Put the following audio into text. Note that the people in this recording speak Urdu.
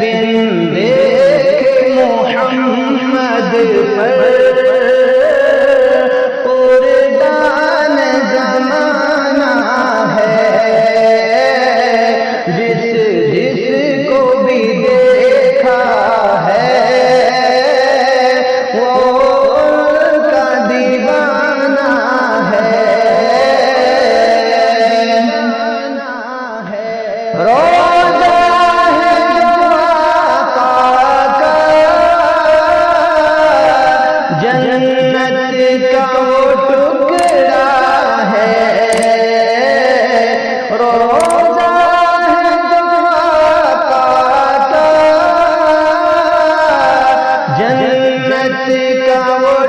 بن دیکھ محمد پر قربان زمانہ ہے، جس جس کو بھی دیکھا ہے وہ ان کا دیوانہ ہے۔ روزہ ہے جو آقا کا، جنت کا وہ ٹکڑا ہے۔ روزہ ہے جو آقا کا، جنت کا وہ